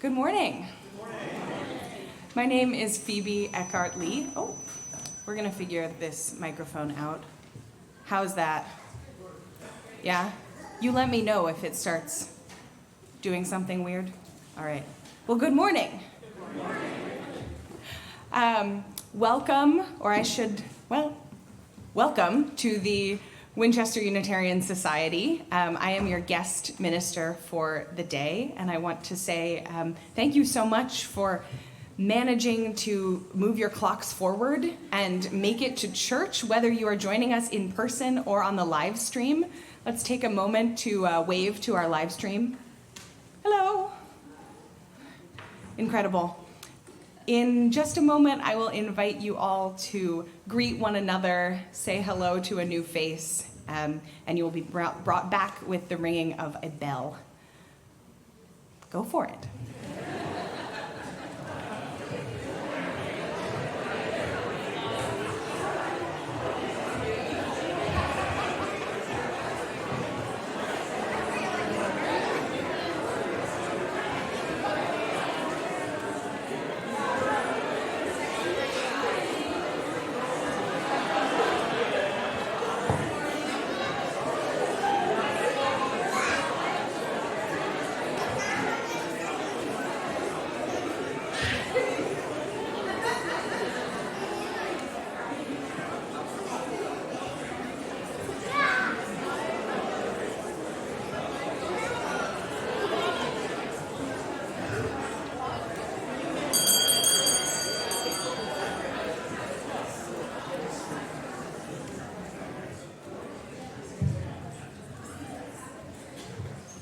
Good morning. My name is Phoebe Eckhart-Lee. Oh, we're going to figure this microphone out. How's that? Yeah? You let me know if it starts doing something weird. All right. Well, good morning. Welcome to the Winchester Unitarian Society. I am your guest minister for the day, and I want to say thank you so much for managing to move your clocks forward and make it to church, whether you are joining us in person or on the live stream. Let's take a moment to wave to our live stream. Hello. Incredible. In just a moment, I will invite you all to greet one another, say hello to a new face, and you will be brought back with the ringing of a bell. Go for it.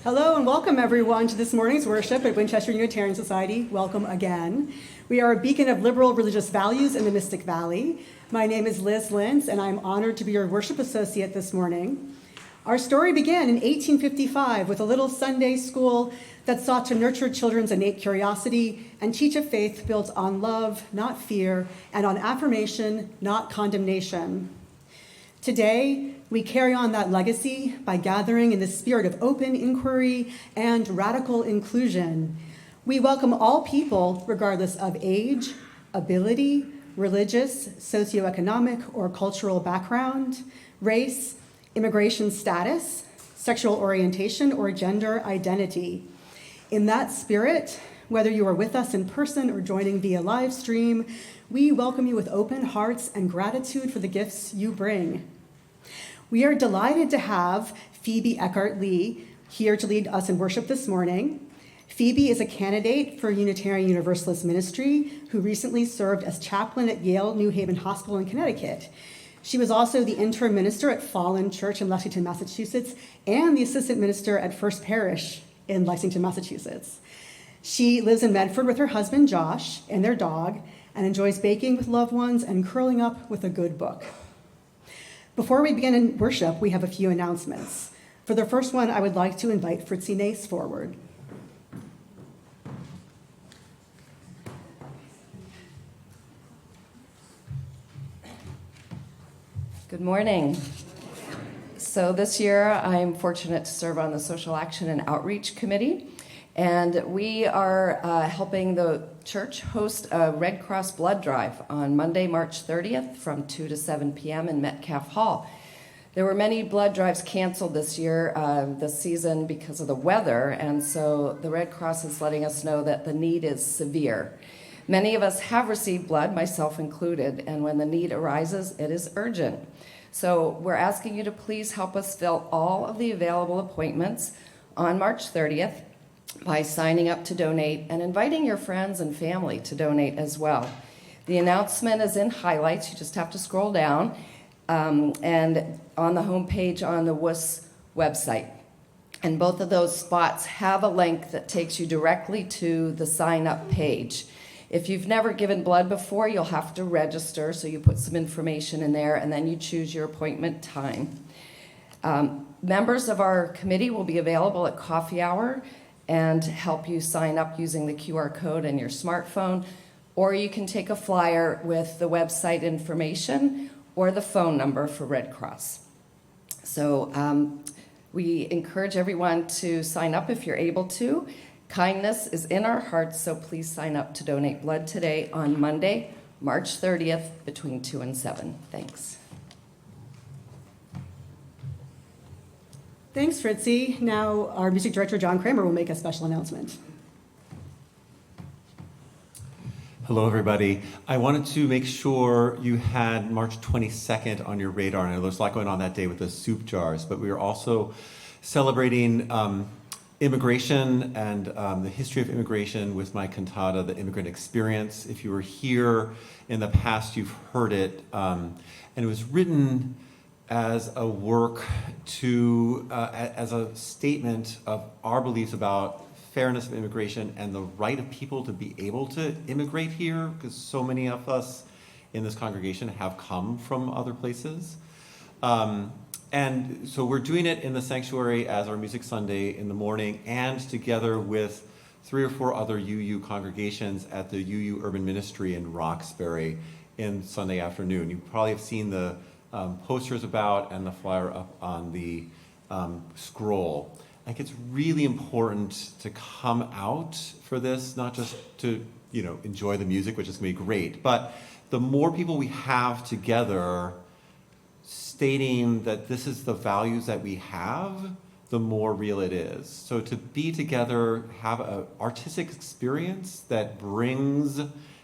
Hello and welcome everyone to this morning's worship at Winchester Unitarian Society. Welcome again. We are a beacon of liberal religious values in the Mystic Valley. My name is Liz Lintz and I'm honored to be your worship associate this morning. Our story began in 1855 with a little Sunday school that sought to nurture children's innate curiosity and teach a faith built on love, not fear, and on affirmation, not condemnation. Today, we carry on that legacy by gathering in the spirit of open inquiry and radical inclusion. We welcome all people, regardless of age, ability, religious, socioeconomic, or cultural background, race, immigration status, sexual orientation, or gender identity. In that spirit, whether you are with us in person or joining via live stream, we welcome you with open hearts and gratitude for the gifts you bring. We are delighted to have Phoebe Eckhart-Lee here to lead us in worship this morning. Phoebe is a candidate for Unitarian Universalist Ministry who recently served as chaplain at Yale New Haven Hospital in Connecticut. She was also the interim minister at Fallen Church in Lexington, Massachusetts, and the assistant minister at First Parish in Lexington, Massachusetts. She lives in Medford with her husband, Josh, and their dog, and enjoys baking with loved ones and curling up with a good book. Before we begin in worship, we have a few announcements. For the first one, I would like to invite Fritzy Nace forward. Good morning. So this year, I'm fortunate to serve on the Social Action and Outreach Committee, and we are helping the church host a Red Cross blood drive on Monday, March 30th from 2 to 7 p.m. in Metcalf Hall. There were many blood drives canceled this year, this season, because of the weather, and so the Red Cross is letting us know that the need is severe. Many of us have received blood, myself included, and when the need arises, it is urgent. So we're asking you to please help us fill all of the available appointments on March 30th by signing up to donate and inviting your friends and family to donate as well. The announcement is in highlights. You just have to scroll down and on the homepage on the WUS website. And both of those spots have a link that takes you directly to the sign up page. If you've never given blood before, you'll have to register, so you put some information in there, and then you choose your appointment time. Members of our committee will be available at coffee hour and help you sign up using the QR code in your smartphone, or you can take a flyer with the website information or the phone number for Red Cross. So we encourage everyone to sign up if you're able to. Kindness is in our hearts, so please sign up to donate blood today on Monday, March 30th, between 2 and 7. Thanks. Thanks, Fritzy. Now our music director, John Kramer, will make a special announcement. Hello, everybody. I wanted to make sure you had March 22nd on your radar. I know there's a lot going on that day with the soup jars, but we are also celebrating immigration and the history of immigration with my cantata, The Immigrant Experience. If you were here in the past, you've heard it. And it was written as a work to, as a statement of our beliefs about fairness of immigration and the right of people to be able to immigrate here, because so many of us in this congregation have come from other places. And so we're doing it in the sanctuary as our Music Sunday in the morning, and together with 3 or 4 other UU congregations at the UU Urban Ministry in Roxbury in Sunday afternoon. You probably have seen the posters about and the flyer up on the scroll. I think it's really important to come out for this, not just to enjoy the music, which is going to be great, but the more people we have together stating that this is the values that we have, the more real it is. So to be together, have an artistic experience that brings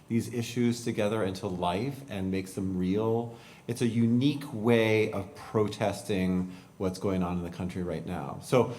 these issues together into life and makes them real, it's a unique way of protesting what's going on in the country right now. So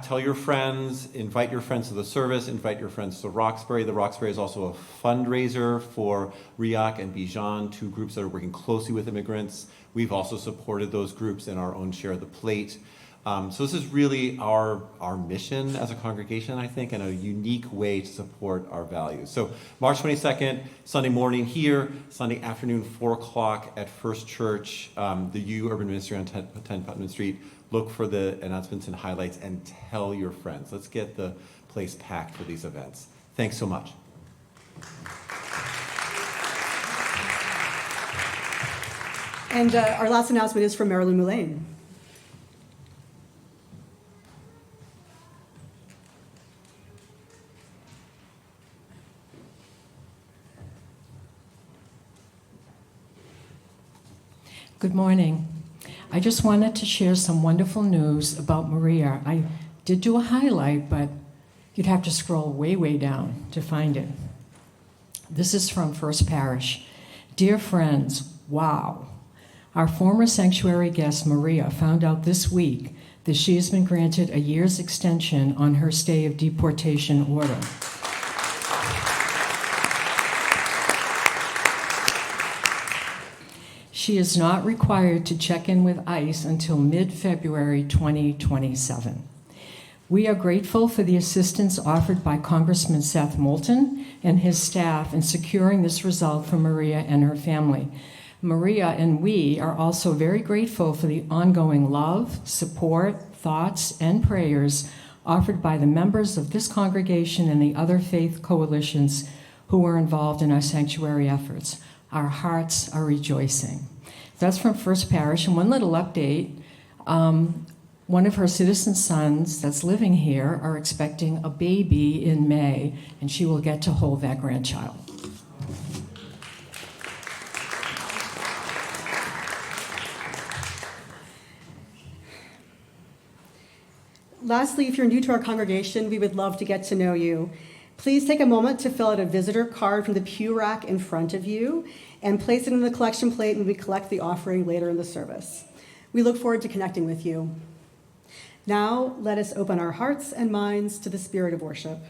tell your friends, invite your friends to the service, invite your friends to Roxbury. The Roxbury is also a fundraiser for RIAC and Bijan, 2 groups that are working closely with immigrants. We've also supported those groups in our own share of the plate. So this is really our mission as a congregation, I think, and a unique way to support our values. So March 22nd, Sunday morning here, Sunday afternoon, 4 o'clock at First Church, the UU Urban Ministry on 10 Putnam Street. Look for the announcements and highlights and tell your friends. Let's get the place packed for these events. Thanks so much. And our last announcement is from Marilyn Mullane. Good morning. I just wanted to share some wonderful news about Maria. I did do a highlight, but you'd have to scroll way, way down to find it. This is from First Parish. Dear friends, wow. Our former sanctuary guest, Maria, found out this week that she has been granted a year's extension on her stay of deportation order. She is not required to check in with ICE until mid-February 2027. We are grateful for the assistance offered by Congressman Seth Moulton and his staff in securing this result for Maria and her family. Maria and we are also very grateful for the ongoing love, support, thoughts, and prayers offered by the members of this congregation and the other faith coalitions who are involved in our sanctuary efforts. Our hearts are rejoicing. That's from First Parish. And one little update, one of her citizen sons that's living here are expecting a baby in May, and she will get to hold that grandchild. Lastly, if you're new to our congregation, we would love to get to know you. Please take a moment to fill out a visitor card from the pew rack in front of you and place it in the collection plate when we collect the offering later in the service. We look forward to connecting with you. Now, let us open our hearts and minds to the spirit of worship.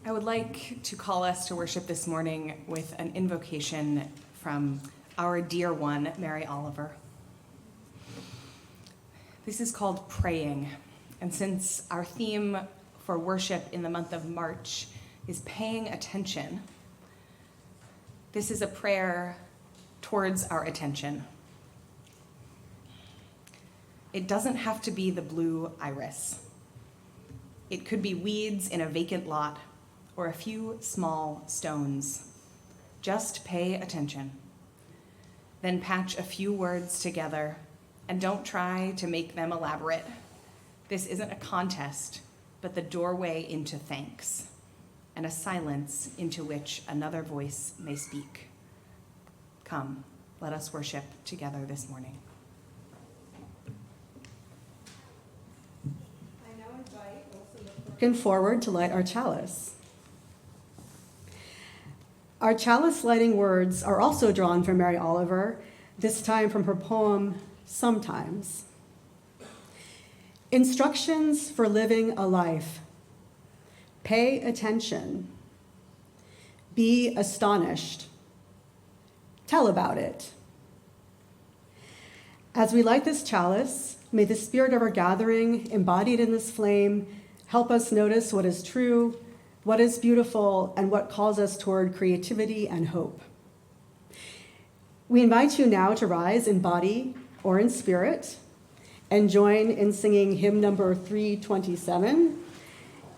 I would like to call us to worship this morning with an invocation from our dear one, Mary Oliver. This is called Praying, and since our theme for worship in the month of March is paying attention, this is a prayer towards our attention. It doesn't have to be the blue iris. It could be weeds in a vacant lot or a few small stones. Just pay attention. Then patch a few words together and don't try to make them elaborate. This isn't a contest, but the doorway into thanks and a silence into which another voice may speak. Come, let us worship together this morning. I now invite also looking forward to light our chalice. Our chalice lighting words are also drawn from Mary Oliver, this time from her poem, Sometimes. Instructions for living a life. Pay attention. Be astonished. Tell about it. As we light this chalice, may the spirit of our gathering, embodied in this flame, help us notice what is true, what is beautiful, and what calls us toward creativity and hope. We invite you now to rise in body or in spirit and join in singing hymn number 327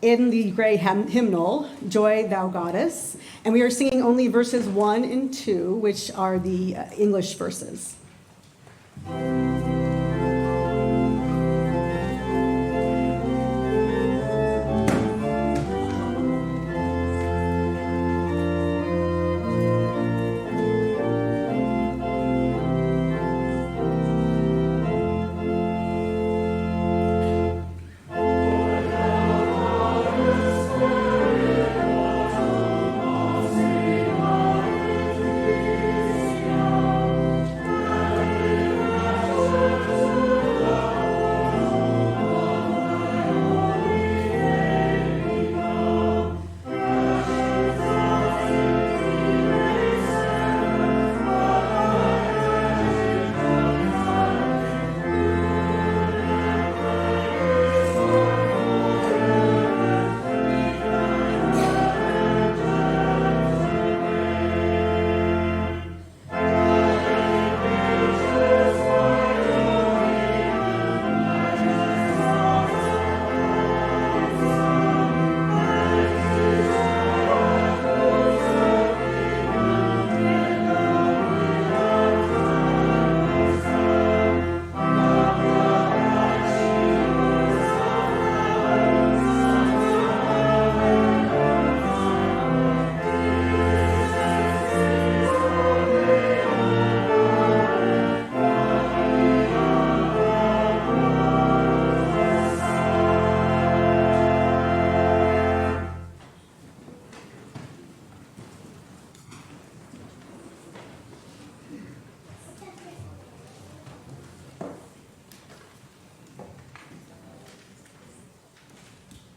in the gray hymnal, Joy Thou Goddess. And we are singing only verses 1 and 2, which are the English verses.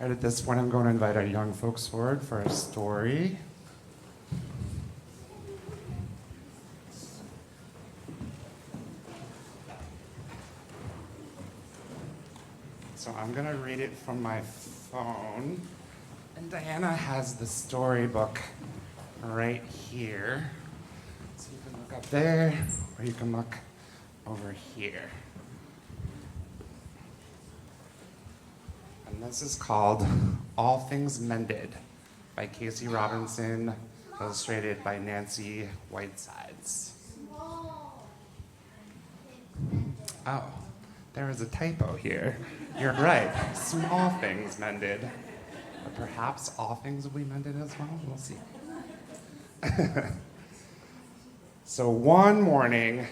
And at this point, I'm going to invite our young folks forward for a story. So I'm going to read it from my phone. And Diana has the storybook right here. So you can look up there, or you can look over here. And this is called All Things Mended by Casey Robinson, illustrated by Nancy Whitesides. Oh, there is a typo here. You're right, small things mended. But perhaps all things will be mended as well, we'll see. So one morning,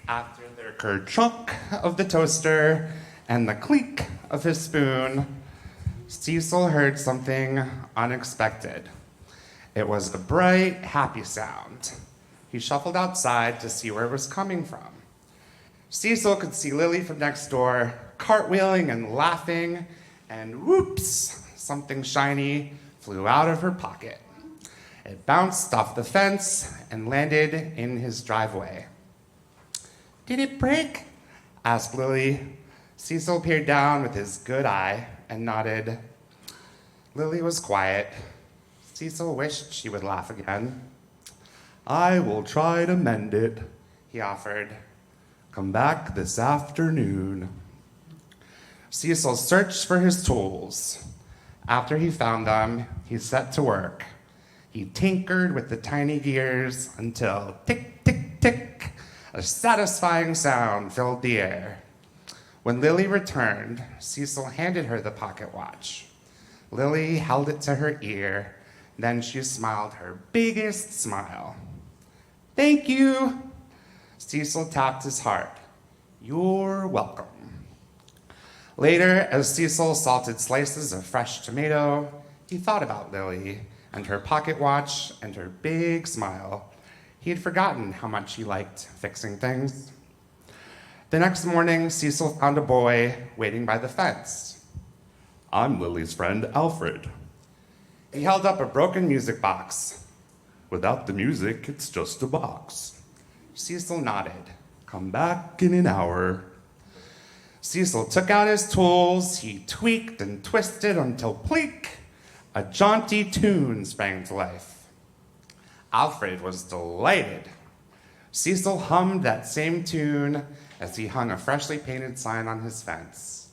after the kerchunk of the toaster and the clink of his spoon, Cecil heard something unexpected. It was a bright, happy sound. He shuffled outside to see where it was coming from. Cecil could see Lily from next door, cartwheeling and laughing, and whoops, something shiny flew out of her pocket. It bounced off the fence and landed in his driveway. "Did it break?" asked Lily. Cecil peered down with his good eye and nodded. Lily was quiet. Cecil wished she would laugh again. "I will try to mend it," he offered. "Come back this afternoon." Cecil searched for his tools. After he found them, he set to work. He tinkered with the tiny gears until tick, tick, tick, a satisfying sound filled the air. When Lily returned, Cecil handed her the pocket watch. Lily held it to her ear, then she smiled her biggest smile. "Thank you." Cecil tapped his heart. "You're welcome." Later, as Cecil salted slices of fresh tomato, he thought about Lily and her pocket watch and her big smile. He had forgotten how much he liked fixing things. The next morning, Cecil found a boy waiting by the fence. "I'm Lily's friend, Alfred." He held up a broken music box. "Without the music, it's just a box." Cecil nodded. "Come back in an hour." Cecil took out his tools. He tweaked and twisted until plink, a jaunty tune sprang to life. Alfred was delighted. Cecil hummed that same tune as he hung a freshly painted sign on his fence.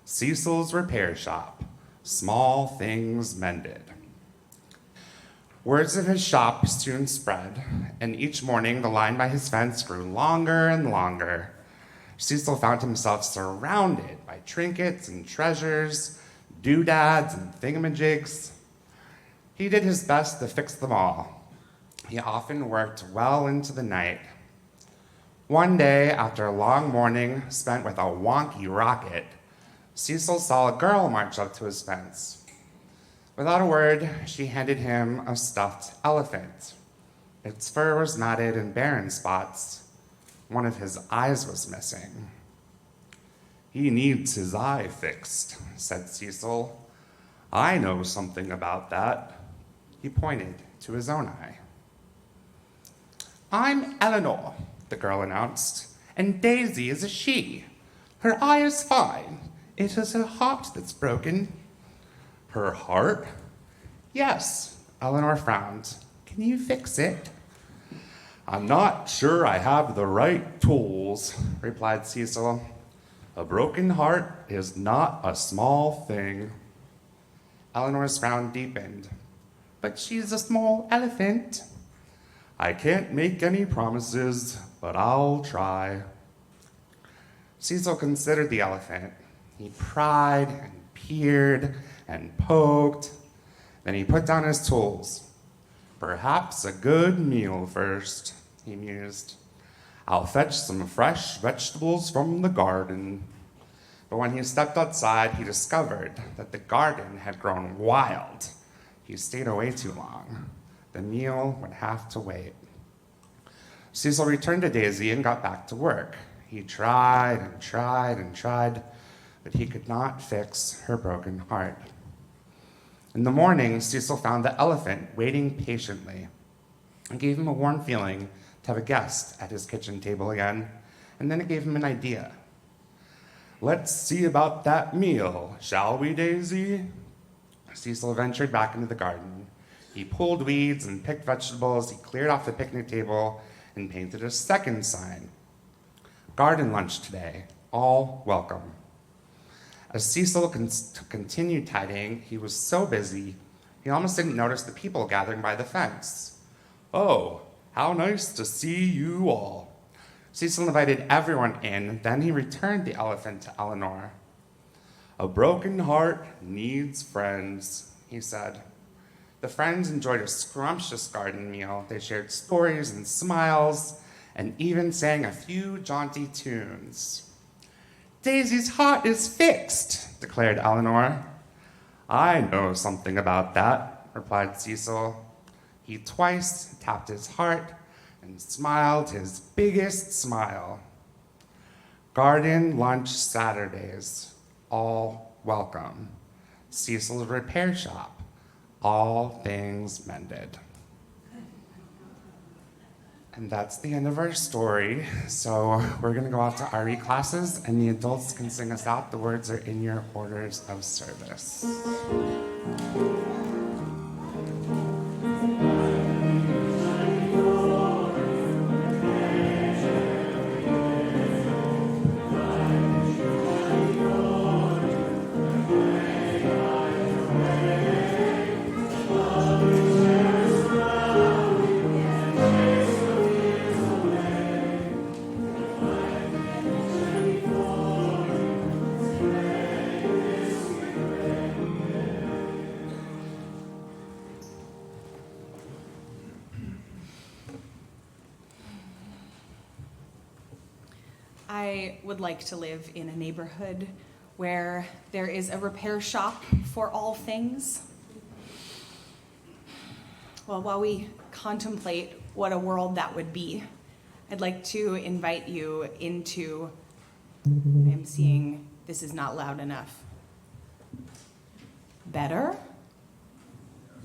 "Cecil's Repair Shop, small things mended." Words of his shop soon spread, and each morning the line by his fence grew longer and longer. Cecil found himself surrounded by trinkets and treasures, doodads and thingamajigs. He did his best to fix them all. He often worked well into the night. One day, after a long morning spent with a wonky rocket, Cecil saw a girl march up to his fence. Without a word, she handed him a stuffed elephant. Its fur was matted and bare in spots. One of his eyes was missing. "He needs his eye fixed," said Cecil. "I know something about that." He pointed to his own eye. "I'm Eleanor," the girl announced, "and Daisy is a she. Her eye is fine. It is her heart that's broken." "Her heart?" "Yes," Eleanor frowned. "Can you fix it?" "I'm not sure I have the right tools," replied Cecil. "A broken heart is not a small thing." Eleanor's frown deepened. "But she's a small elephant." "I can't make any promises, but I'll try." Cecil considered the elephant. He pried and peered and poked. Then he put down his tools. "Perhaps a good meal first," he mused. "I'll fetch some fresh vegetables from the garden." But when he stepped outside, he discovered that the garden had grown wild. He stayed away too long. The meal would have to wait. Cecil returned to Daisy and got back to work. He tried and tried and tried, but he could not fix her broken heart. In the morning, Cecil found the elephant waiting patiently. It gave him a warm feeling to have a guest at his kitchen table again, and then it gave him an idea. "Let's see about that meal, shall we, Daisy?" Cecil ventured back into the garden. He pulled weeds and picked vegetables. He cleared off the picnic table and painted a second sign. "Garden lunch today, all welcome." As Cecil continued tidying, he was so busy, he almost didn't notice the people gathering by the fence. "Oh, how nice to see you all." Cecil invited everyone in, then he returned the elephant to Eleanor. "A broken heart needs friends," he said. The friends enjoyed a scrumptious garden meal. They shared stories and smiles, and even sang a few jaunty tunes. "Daisy's heart is fixed," declared Eleanor. "I know something about that," replied Cecil. He twice tapped his heart and smiled his biggest smile. Garden lunch Saturdays, all welcome. Cecil's Repair Shop, all things mended. And that's the end of our story. So we're going to go off to RE classes, and the adults can sing us out. The words are in your orders of service. I would like to live in a neighborhood where there is a repair shop for all things. Well, while we contemplate what a world that would be, I'd like to invite you into, I'm seeing this is not loud enough. Better?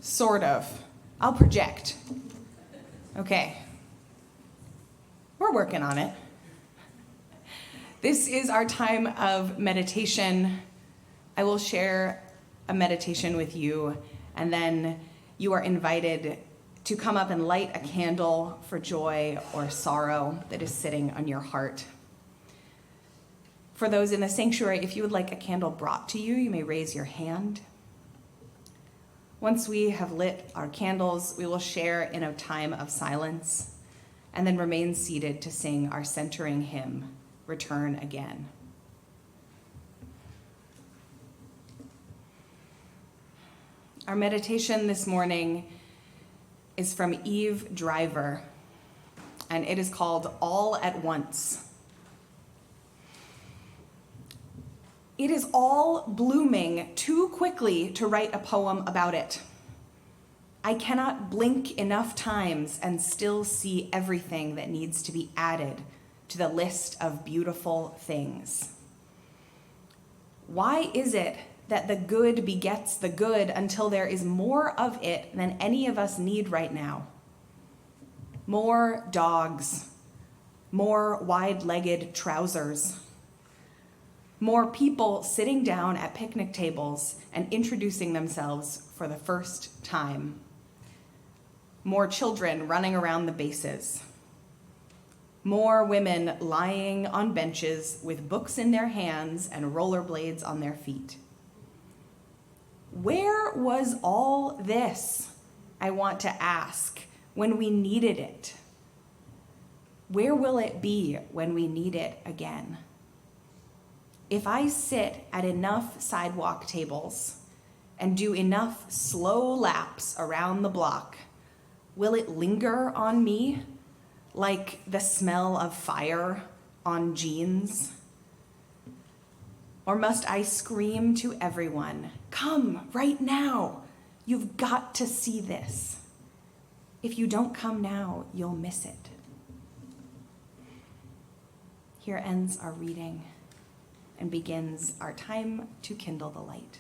Sort of. I'll project. Okay. We're working on it. This is our time of meditation. I will share a meditation with you, and then you are invited to come up and light a candle for joy or sorrow that is sitting on your heart. For those in the sanctuary, if you would like a candle brought to you, you may raise your hand. Once we have lit our candles, we will share in a time of silence and then remain seated to sing our centering hymn, Return Again. Our meditation this morning is from Eve Driver, and it is called All at Once. It is all blooming too quickly to write a poem about it. I cannot blink enough times and still see everything that needs to be added to the list of beautiful things. Why is it that the good begets the good until there is more of it than any of us need right now? More dogs, more wide-legged trousers, more people sitting down at picnic tables and introducing themselves for the first time, more children running around the bases, more women lying on benches with books in their hands and rollerblades on their feet. Where was all this, I want to ask, when we needed it? Where will it be when we need it again? If I sit at enough sidewalk tables and do enough slow laps around the block, will it linger on me like the smell of fire on jeans? Or must I scream to everyone, come right now, you've got to see this. If you don't come now, you'll miss it. Here ends our reading and begins our time to kindle the light.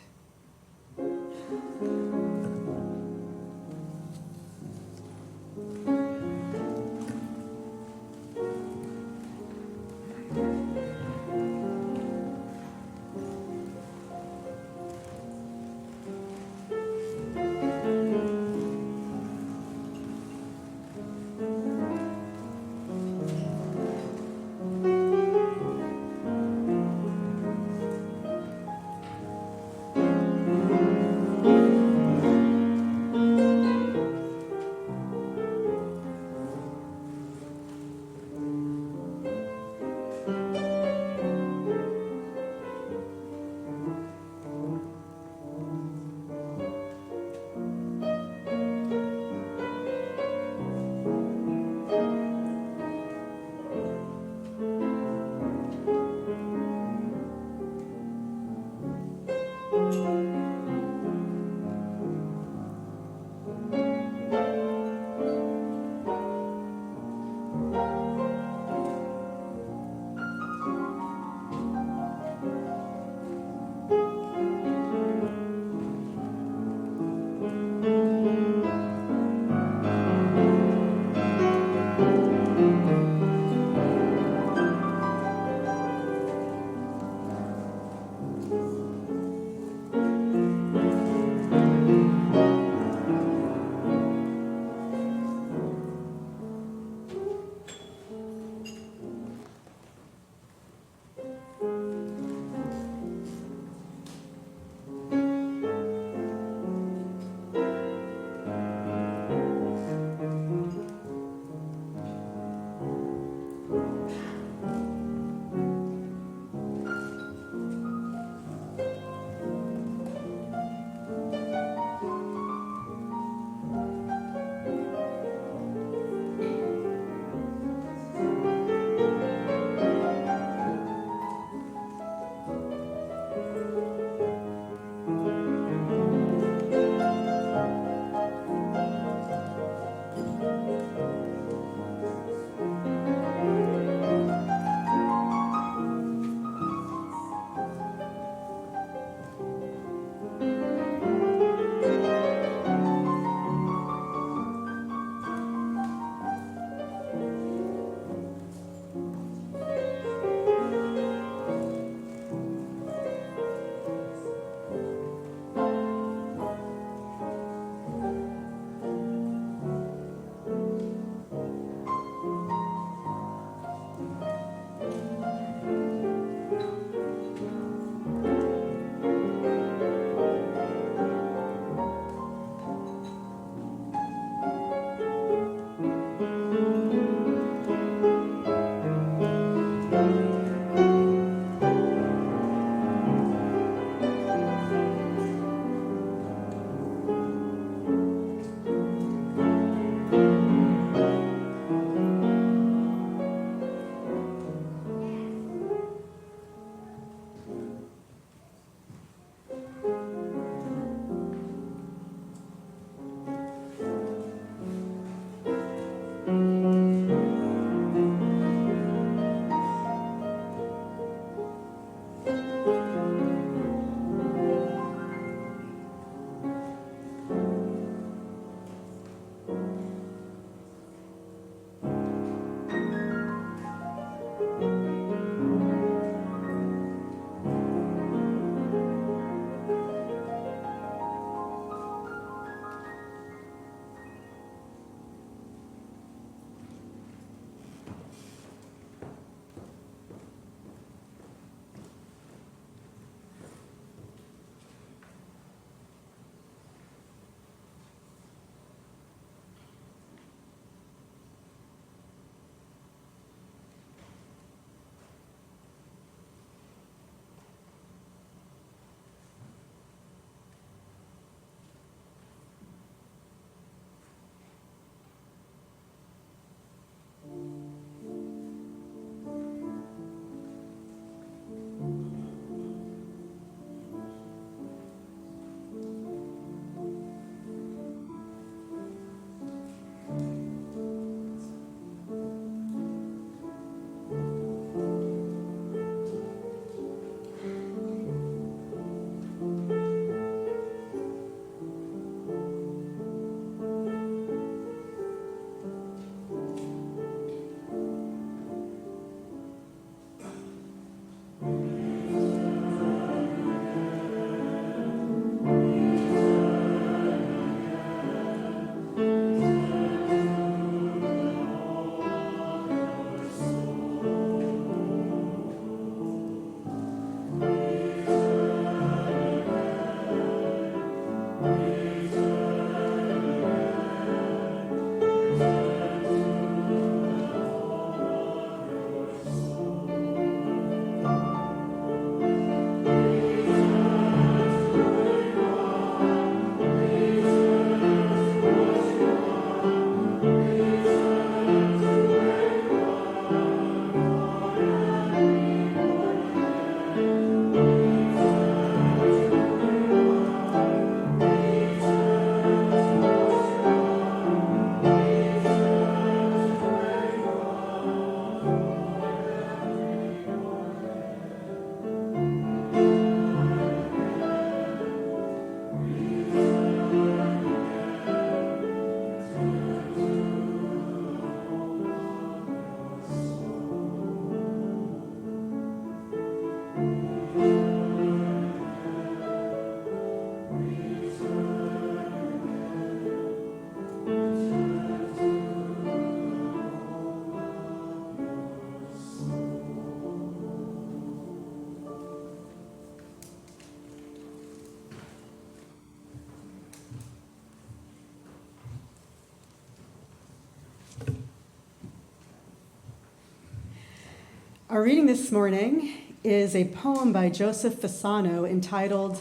Our reading this morning is a poem by Joseph Fasano entitled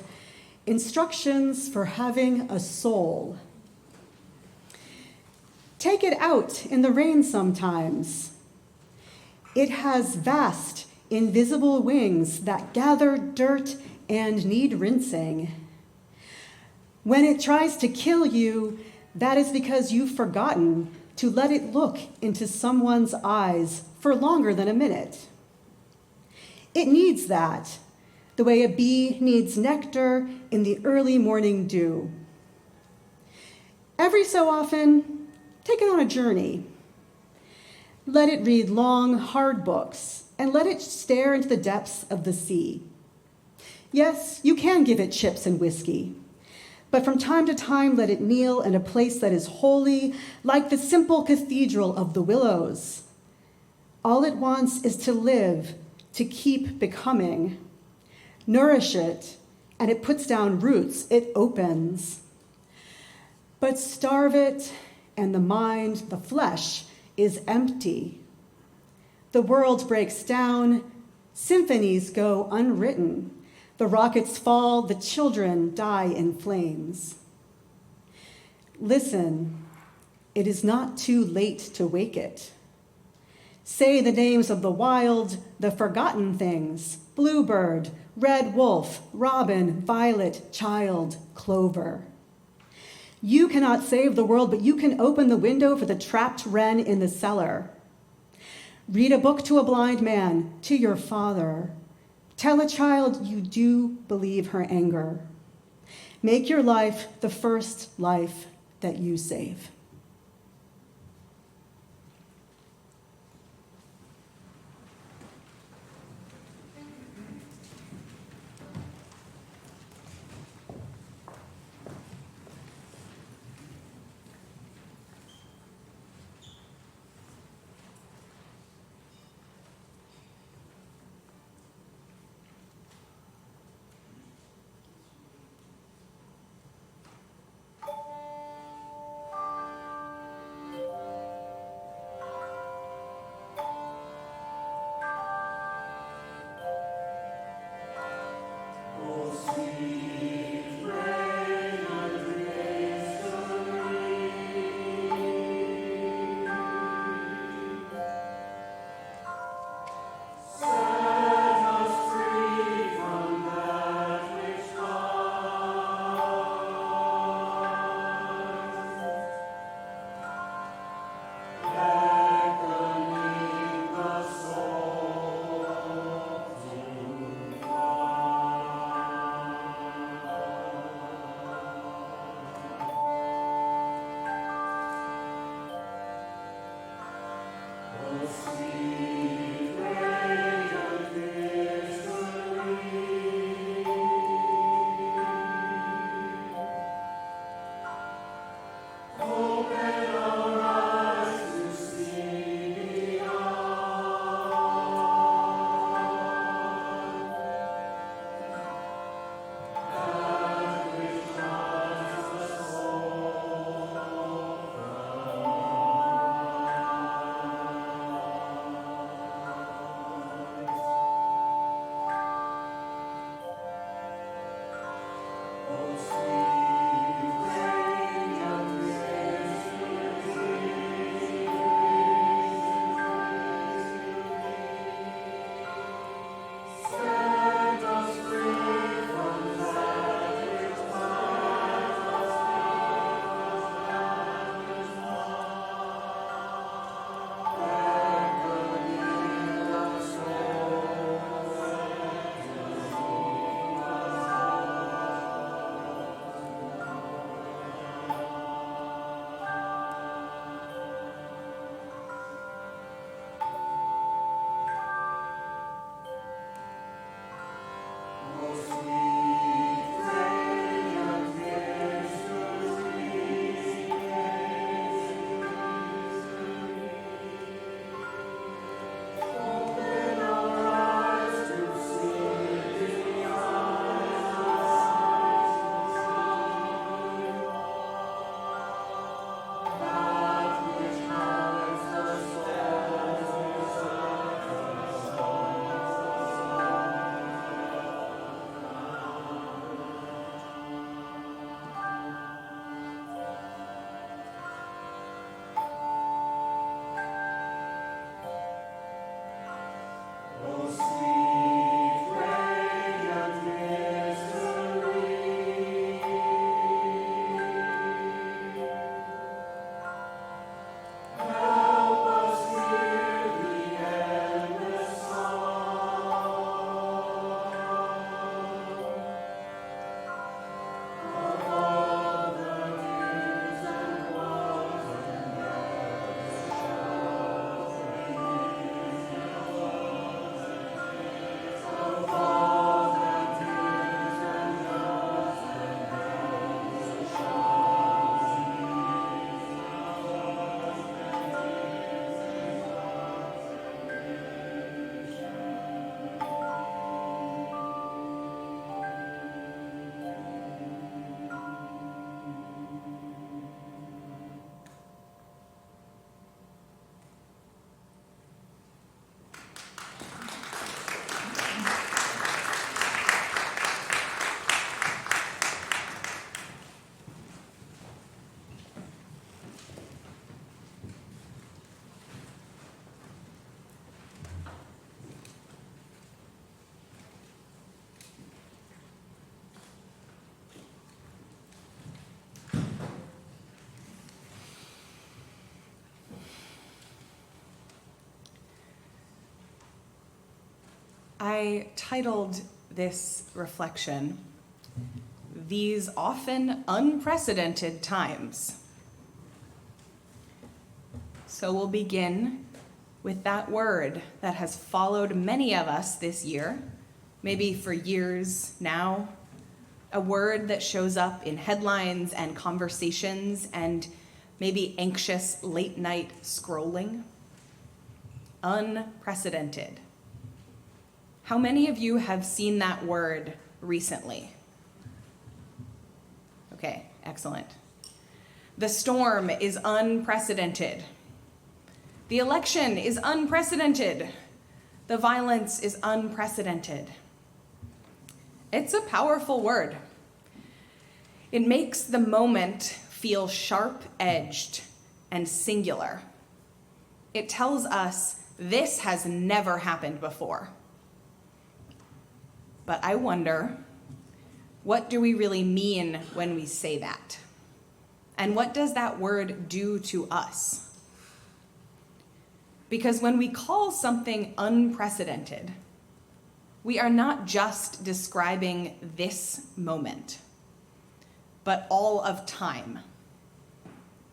Instructions for Having a Soul. Take it out in the rain sometimes. It has vast, invisible wings that gather dirt and need rinsing. When it tries to kill you, that is because you've forgotten to let it look into someone's eyes for longer than a minute. It needs that, the way a bee needs nectar in the early morning dew. Every so often, take it on a journey. Let it read long, hard books, and let it stare into the depths of the sea. Yes, you can give it chips and whiskey, but from time to time let it kneel in a place that is holy, like the simple cathedral of the willows. All it wants is to live, to keep becoming. Nourish it, and it puts down roots, it opens. But starve it, and the mind, the flesh, is empty. The world breaks down, symphonies go unwritten, the rockets fall, the children die in flames. Listen, it is not too late to wake it. Say the names of the wild, the forgotten things, bluebird, red wolf, robin, violet, child, clover. You cannot save the world, but you can open the window for the trapped wren in the cellar. Read a book to a blind man, to your father. Tell a child you do believe her anger. Make your life the first life that you save. I titled this reflection, "These Often Unprecedented Times." So we'll begin with that word that has followed many of us this year, maybe for years now, a word that shows up in headlines and conversations and maybe anxious late night scrolling. Unprecedented. How many of you have seen that word recently? Okay, excellent. The storm is unprecedented. The election is unprecedented. The violence is unprecedented. It's a powerful word. It makes the moment feel sharp-edged and singular. It tells us this has never happened before. But I wonder, what do we really mean when we say that? And what does that word do to us? Because when we call something unprecedented, we are not just describing this moment, but all of time.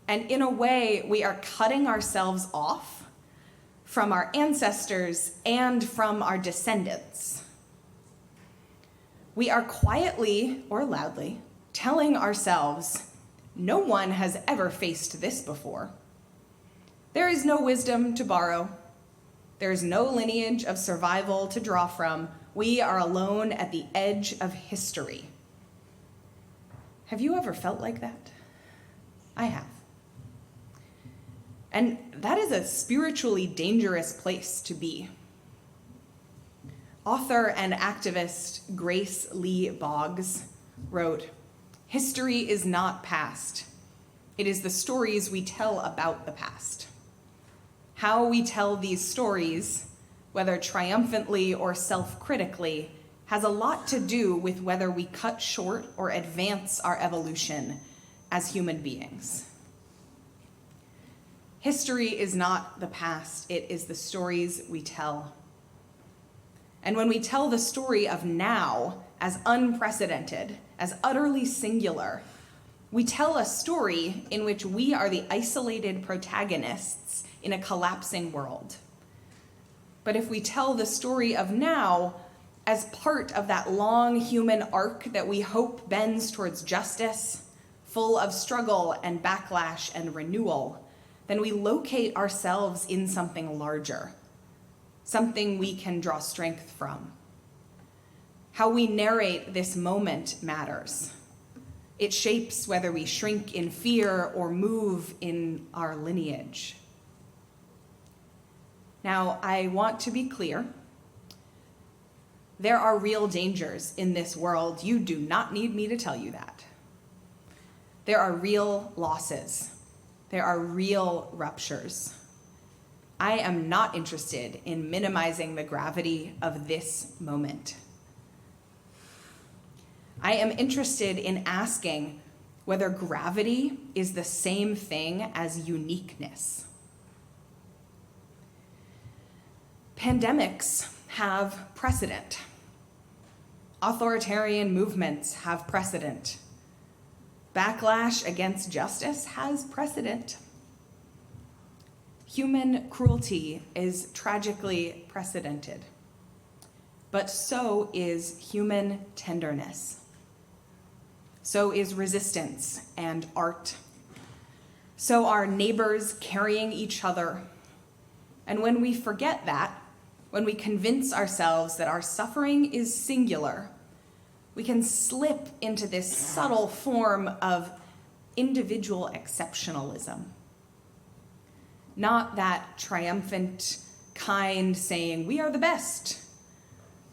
And in a way, we are cutting ourselves off from our ancestors and from our descendants. We are quietly or loudly telling ourselves, no one has ever faced this before. There is no wisdom to borrow. There is no lineage of survival to draw from. We are alone at the edge of history. Have you ever felt like that? I have. And that is a spiritually dangerous place to be. Author and activist Grace Lee Boggs wrote, "History is not past. It is the stories we tell about the past. How we tell these stories, whether triumphantly or self-critically, has a lot to do with whether we cut short or advance our evolution as human beings." History is not the past, it is the stories we tell. And when we tell the story of now as unprecedented, as utterly singular, we tell a story in which we are the isolated protagonists in a collapsing world. But if we tell the story of now as part of that long human arc that we hope bends towards justice, full of struggle and backlash and renewal, then we locate ourselves in something larger, something we can draw strength from. How we narrate this moment matters. It shapes whether we shrink in fear or move in our lineage. Now, I want to be clear. There are real dangers in this world. You do not need me to tell you that. There are real losses. There are real ruptures. I am not interested in minimizing the gravity of this moment. I am interested in asking whether gravity is the same thing as uniqueness. Pandemics have precedent. Authoritarian movements have precedent. Backlash against justice has precedent. Human cruelty is tragically precedented, but so is human tenderness. So is resistance and art. So are neighbors carrying each other. And when we forget that, when we convince ourselves that our suffering is singular, we can slip into this subtle form of individual exceptionalism. Not that triumphant kind saying, we are the best,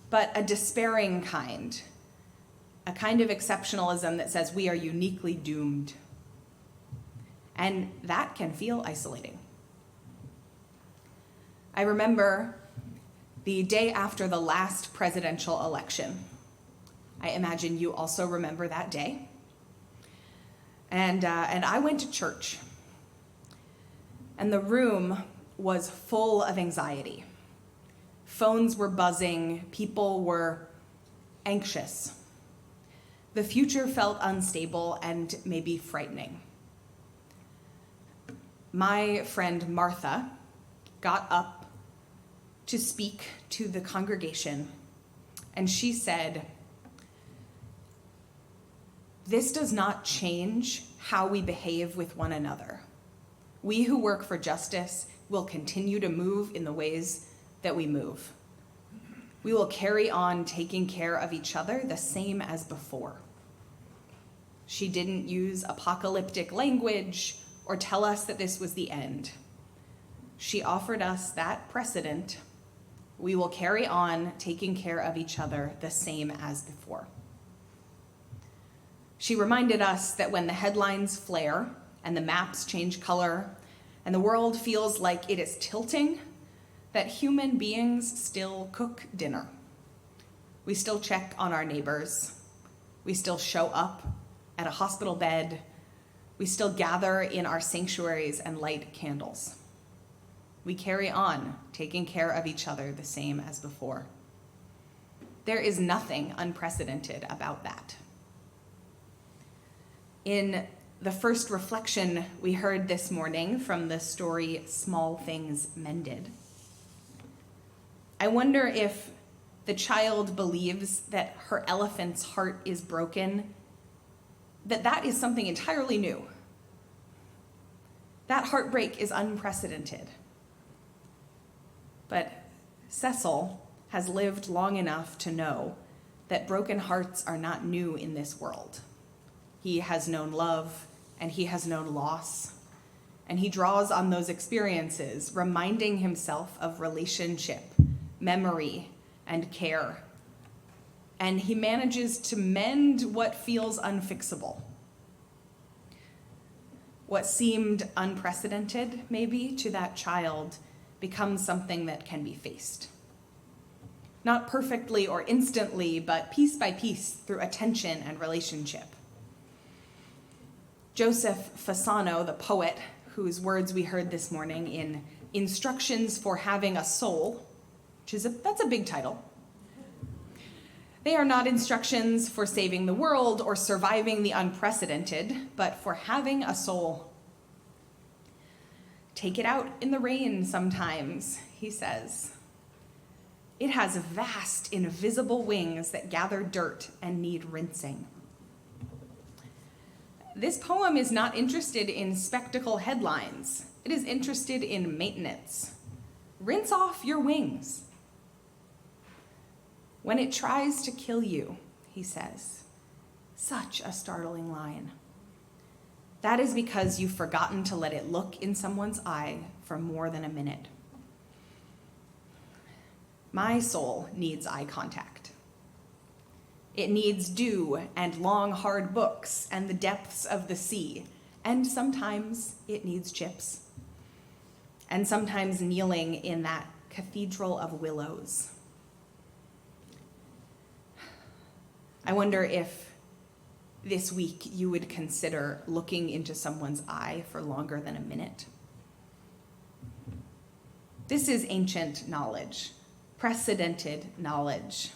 but a despairing kind, a kind of exceptionalism that says we are uniquely doomed. And that can feel isolating. I remember the day after the last presidential election. I imagine you also remember that day. And I went to church. And the room was full of anxiety, Phones were buzzing. People were anxious. The future felt unstable and maybe frightening. My friend Martha got up to speak to the congregation, and she said, "This does not change how we behave with one another. We who work for justice will continue to move in the ways that we move. We will carry on taking care of each other the same as before." She didn't use apocalyptic language or tell us that this was the end. She offered us that precedent. We will carry on taking care of each other the same as before. She reminded us that when the headlines flare and the maps change color and the world feels like it is tilting, that human beings still cook dinner. We still check on our neighbors. We still show up at a hospital bed. We still gather in our sanctuaries and light candles. We carry on taking care of each other the same as before. There is nothing unprecedented about that. In the first reflection we heard this morning from the story Small Things Mended, I wonder if the child believes that her elephant's heart is broken, that is something entirely new. That heartbreak is unprecedented. But Cecil has lived long enough to know that broken hearts are not new in this world. He has known love, and he has known loss, and he draws on those experiences, reminding himself of relationship, memory, and care. And he manages to mend what feels unfixable. What seemed unprecedented, maybe, to that child becomes something that can be faced. Not perfectly or instantly, but piece by piece through attention and relationship. Joseph Fasano, the poet, whose words we heard this morning in Instructions for Having a Soul, that's a big title. They are not instructions for saving the world or surviving the unprecedented, but for having a soul. Take it out in the rain sometimes, he says. It has vast, invisible wings that gather dirt and need rinsing. This poem is not interested in spectacle headlines. It is interested in maintenance. Rinse off your wings. When it tries to kill you, he says. Such a startling line. That is because you've forgotten to let it look in someone's eye for more than a minute. My soul needs eye contact. It needs dew and long, hard books and the depths of the sea. And sometimes it needs chips. And sometimes kneeling in that cathedral of willows. I wonder if this week you would consider looking into someone's eye for longer than a minute. This is ancient knowledge, precedented knowledge.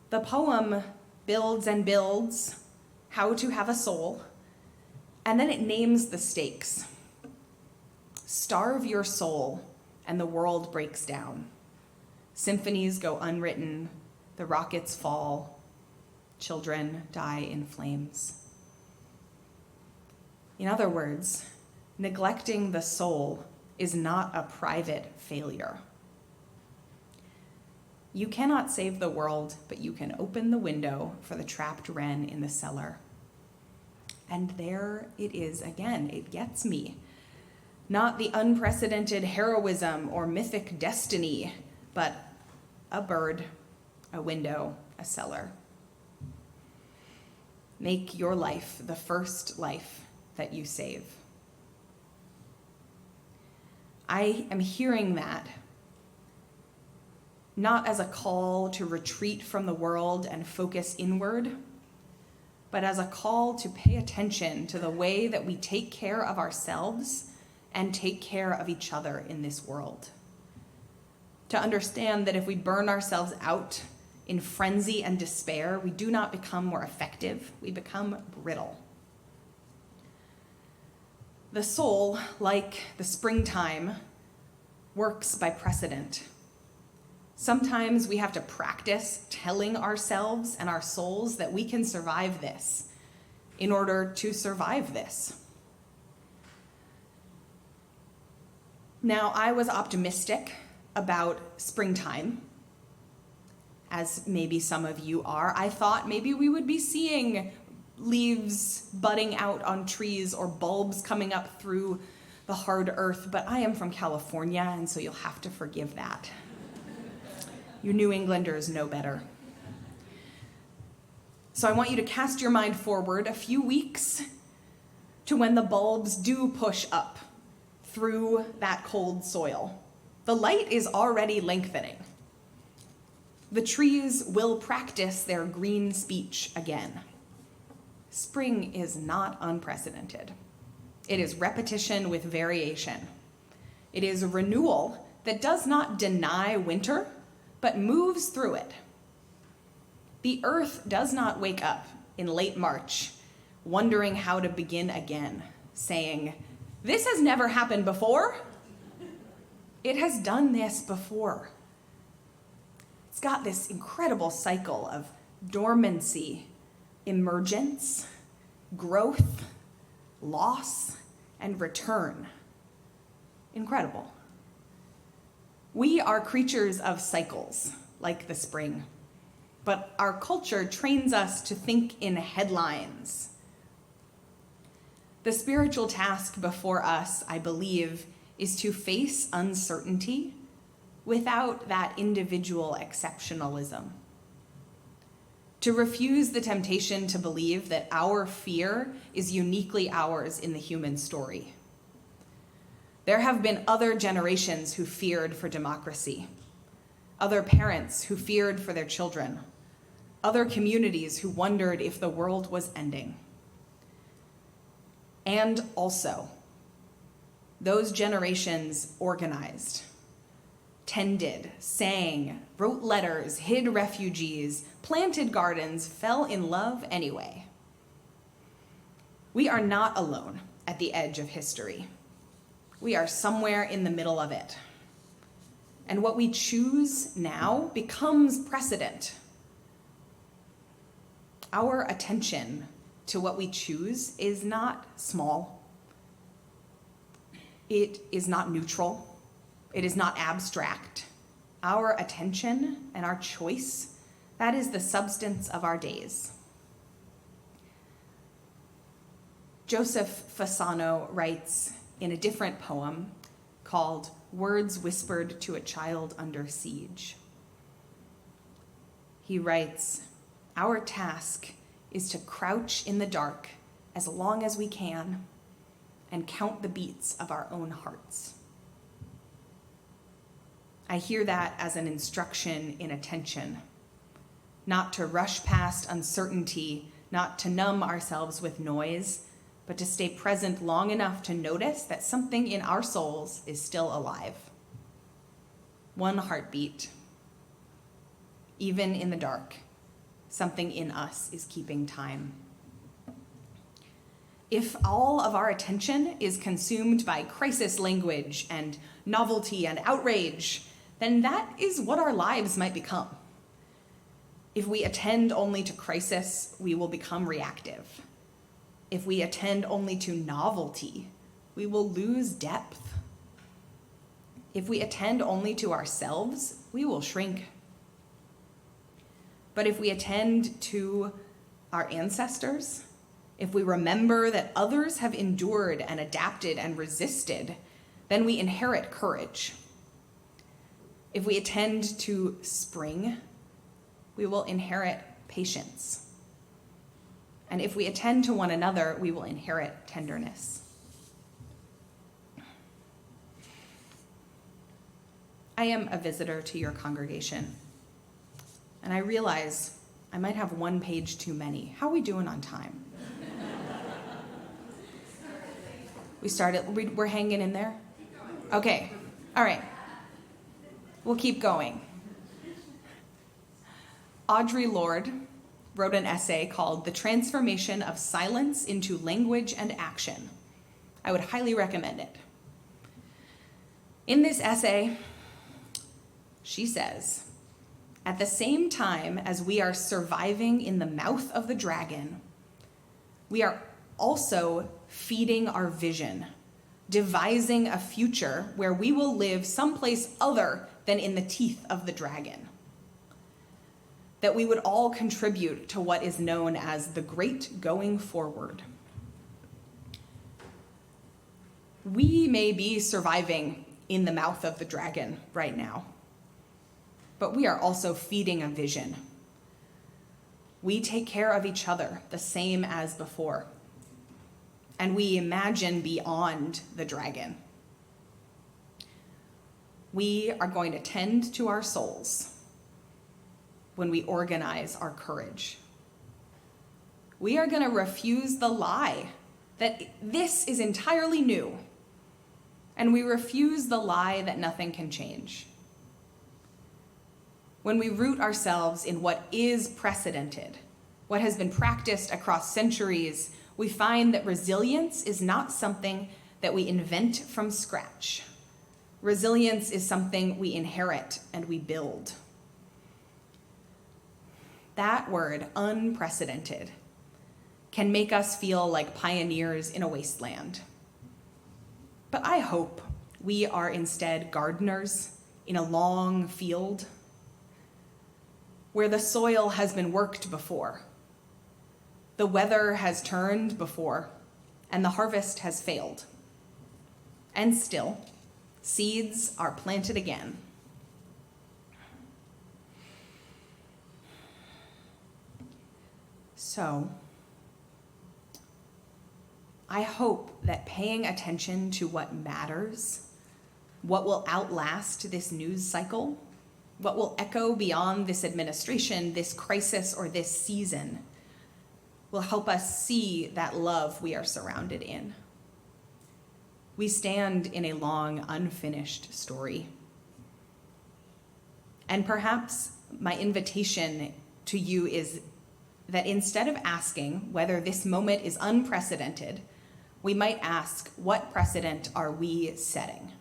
The poem builds and builds how to have a soul, and then it names the stakes. Starve your soul, and the world breaks down. Symphonies go unwritten, the rockets fall, children die in flames. In other words, neglecting the soul is not a private failure. You cannot save the world, but you can open the window for the trapped wren in the cellar. And there it is again. It gets me. Not the unprecedented heroism or mythic destiny, but a bird, a window, a cellar. Make your life the first life that you save. I am hearing that not as a call to retreat from the world and focus inward, but as a call to pay attention to the way that we take care of ourselves and take care of each other in this world. to understand that if we burn ourselves out in frenzy and despair, we do not become more effective, we become brittle. The soul, like the springtime, works by precedent. Sometimes we have to practice telling ourselves and our souls that we can survive this in order to survive this. Now, I was optimistic about springtime, as maybe some of you are. I thought maybe we would be seeing leaves budding out on trees or bulbs coming up through the hard earth, but I am from California, and so you'll have to forgive that. You New Englanders know better. So I want you to cast your mind forward a few weeks to when the bulbs do push up through that cold soil. The light is already lengthening. The trees will practice their green speech again. Spring is not unprecedented. It is repetition with variation. It is a renewal that does not deny winter, but moves through it. The earth does not wake up in late March, wondering how to begin again, saying, "This has never happened before." It has done this before. It's got this incredible cycle of dormancy, emergence, growth, loss, and return. Incredible. We are creatures of cycles, like the spring, but our culture trains us to think in headlines. The spiritual task before us, I believe, is to face uncertainty without that individual exceptionalism. To refuse the temptation to believe that our fear is uniquely ours in the human story. There have been other generations who feared for democracy, other parents who feared for their children, other communities who wondered if the world was ending. And also, those generations organized, tended, sang, wrote letters, hid refugees, planted gardens, fell in love anyway. We are not alone at the edge of history. We are somewhere in the middle of it. And what we choose now becomes precedent. Our attention to what we choose is not small. It is not neutral. It is not abstract. Our attention and our choice, that is the substance of our days. Joseph Fasano writes in a different poem called Words Whispered to a Child Under Siege. He writes, "Our task is to crouch in the dark as long as we can and count the beats of our own hearts." I hear that as an instruction in attention, not to rush past uncertainty, not to numb ourselves with noise, but to stay present long enough to notice that something in our souls is still alive. One heartbeat. Even in the dark, something in us is keeping time. If all of our attention is consumed by crisis language and novelty and outrage, then that is what our lives might become. If we attend only to crisis, we will become reactive. If we attend only to novelty, we will lose depth. If we attend only to ourselves, we will shrink. But if we attend to our ancestors, if we remember that others have endured and adapted and resisted, then we inherit courage. If we attend to spring, we will inherit patience. And if we attend to one another, we will inherit tenderness. I am a visitor to your congregation, and I realize I might have one page too many. How are we doing on time? We're hanging in there? Okay, all right. We'll keep going. Audre Lorde wrote an essay called The Transformation of Silence into Language and Action. I would highly recommend it. In this essay, she says, at the same time as we are surviving in the mouth of the dragon, we are also feeding our vision, devising a future where we will live someplace other than in the teeth of the dragon. That we would all contribute to what is known as the great going forward. We may be surviving in the mouth of the dragon right now, but we are also feeding a vision. We take care of each other the same as before, and we imagine beyond the dragon. We are going to tend to our souls when we organize our courage. We are going to refuse the lie that this is entirely new, and we refuse the lie that nothing can change. When we root ourselves in what is precedented, what has been practiced across centuries, we find that resilience is not something that we invent from scratch. Resilience is something we inherit and we build. That word, unprecedented, can make us feel like pioneers in a wasteland. But I hope we are instead gardeners in a long field where the soil has been worked before, the weather has turned before, and the harvest has failed. And still, seeds are planted again. So, I hope that paying attention to what matters, what will outlast this news cycle, what will echo beyond this administration, this crisis, or this season, will help us see that love we are surrounded in. We stand in a long, unfinished story. And perhaps my invitation to you is that instead of asking whether this moment is unprecedented, we might ask, what precedent are we setting?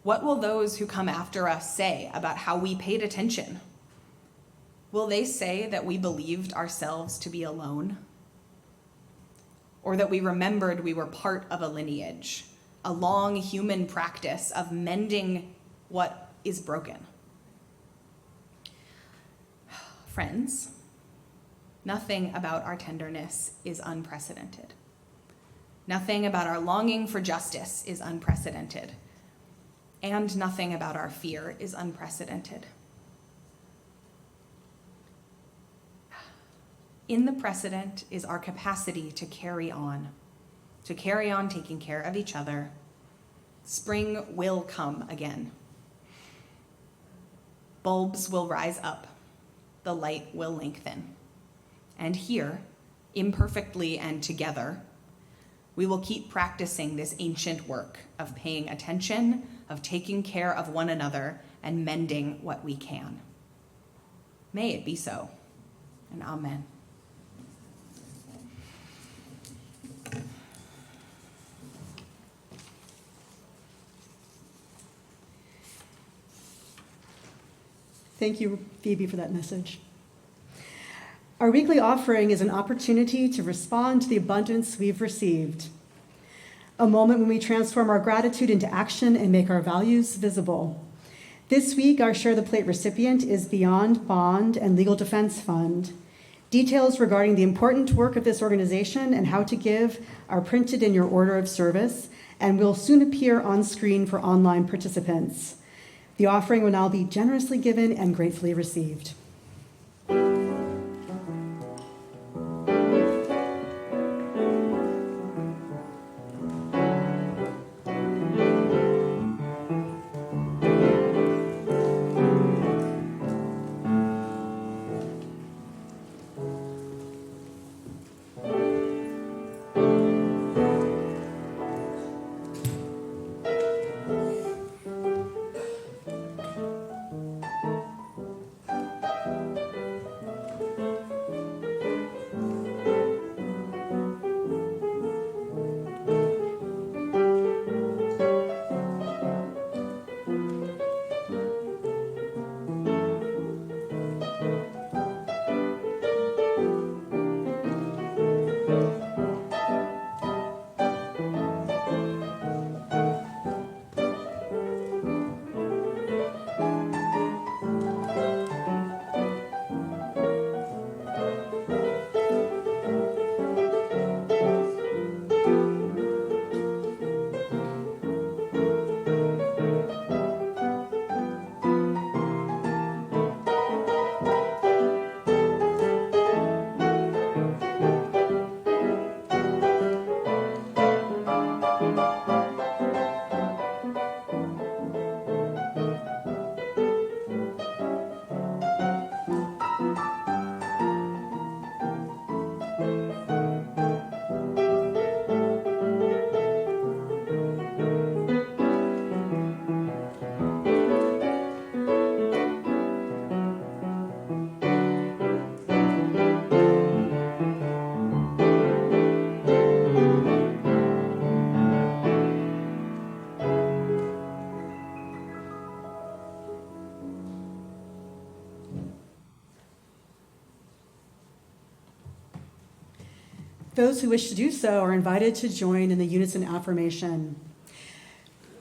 What will those who come after us say about how we paid attention? Will they say that we believed ourselves to be alone? Or that we remembered we were part of a lineage, a long human practice of mending what is broken? Friends, nothing about our tenderness is unprecedented. Nothing about our longing for justice is unprecedented. And nothing about our fear is unprecedented. In the precedent is our capacity to carry on taking care of each other. Spring will come again. Bulbs will rise up. The light will lengthen. And here, imperfectly and together, we will keep practicing this ancient work of paying attention, of taking care of one another, and mending what we can. May it be so, and amen. Thank you, Phoebe, for that message. Our weekly offering is an opportunity to respond to the abundance we've received. A moment when we transform our gratitude into action and make our values visible. This week, our Share the Plate recipient is Beyond Bond and Legal Defense Fund. Details regarding the important work of this organization and how to give are printed in your order of service and will soon appear on screen for online participants. The offering will now be generously given and gratefully received. Those who wish to do so are invited to join in the unison affirmation.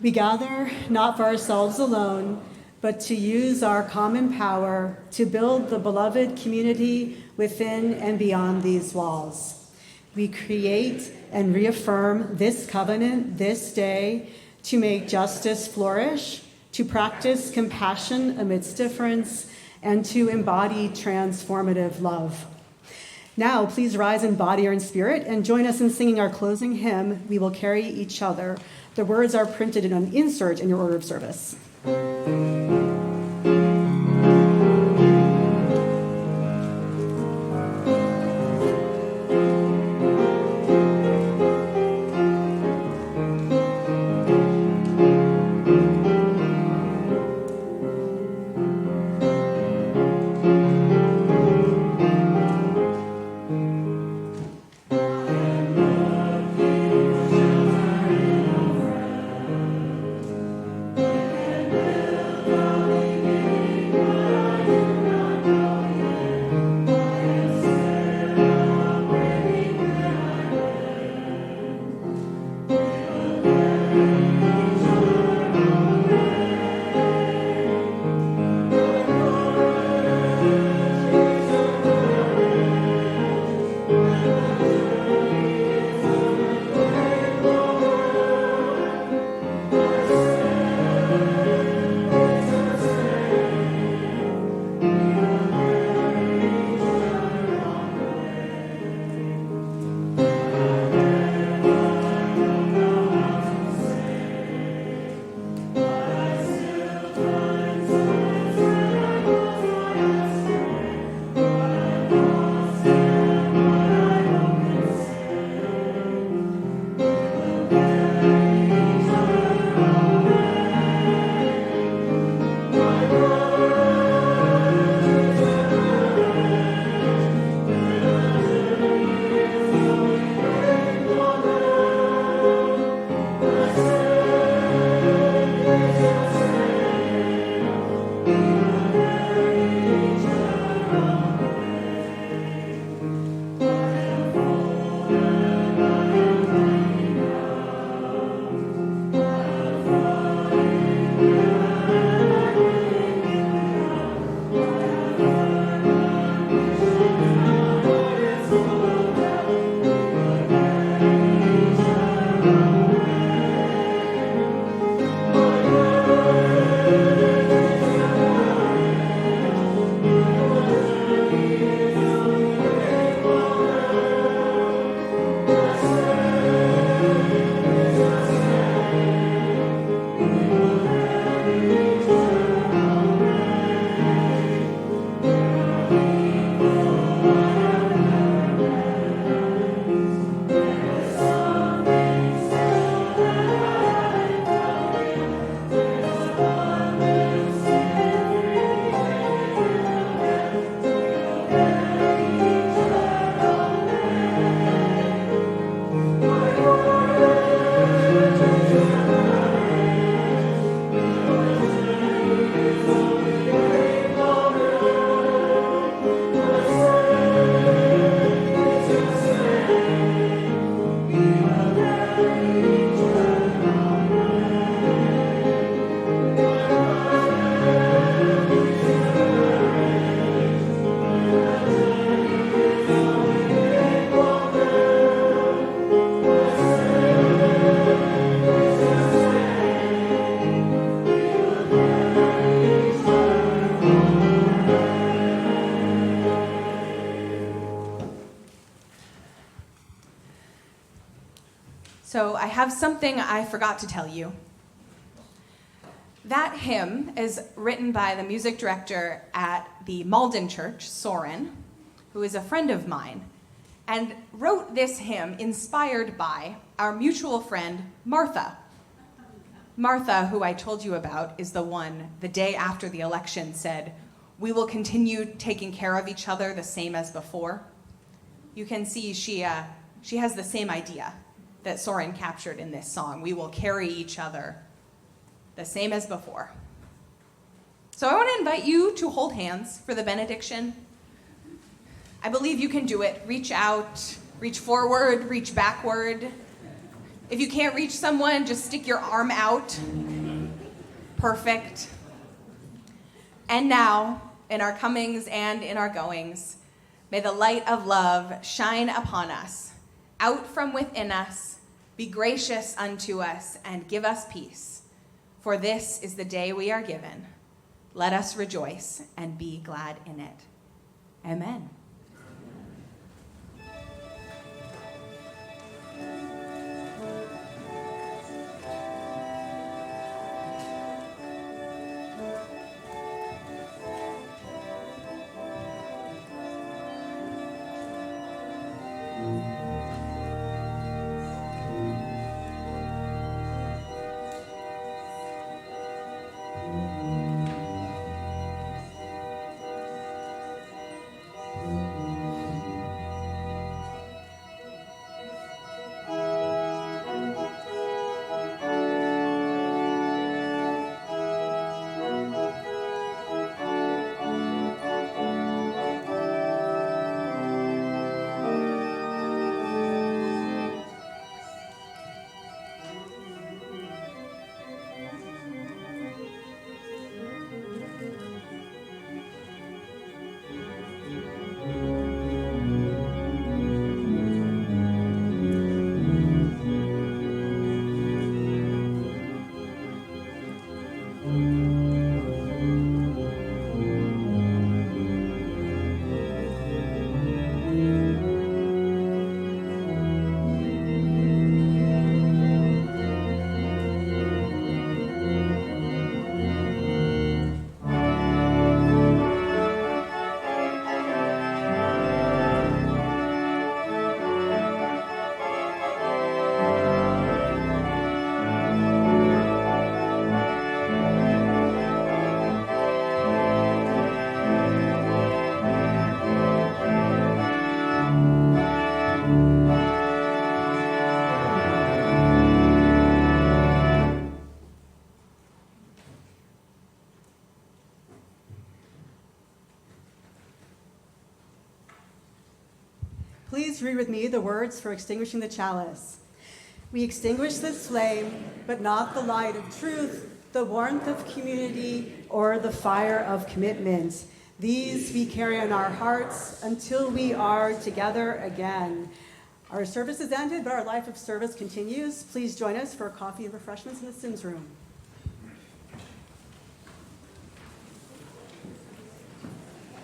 We gather not for ourselves alone, but to use our common power to build the beloved community within and beyond these walls. We create and reaffirm this covenant this day to make justice flourish, to practice compassion amidst difference, and to embody transformative love. Now, please rise in body or in spirit and join us in singing our closing hymn, We Will Carry Each Other. The words are printed in an insert in your order of service. So I have something I forgot to tell you. That hymn is written by the music director at the Malden Church, Soren, who is a friend of mine, and wrote this hymn inspired by our mutual friend, Martha. Martha, who I told you about, is the one the day after the election said, "We will continue taking care of each other the same as before." You can see she has the same idea that Soren captured in this song. We will carry each other the same as before. So I want to invite you to hold hands for the benediction. I believe you can do it. Reach out, Reach forward, reach backward. If you can't reach someone, just stick your arm out. Perfect. And now, in our comings and in our goings, may the light of love shine upon us, out from within us, be gracious unto us, and give us peace. For this is the day we are given. Let us rejoice and be glad in it. Amen. Please read with me the words for extinguishing the chalice. We extinguish this flame, but not the light of truth, the warmth of community, or the fire of commitment. These we carry in our hearts until we are together again. Our service is ended, but our life of service continues. Please join us for coffee and refreshments in the Sims room.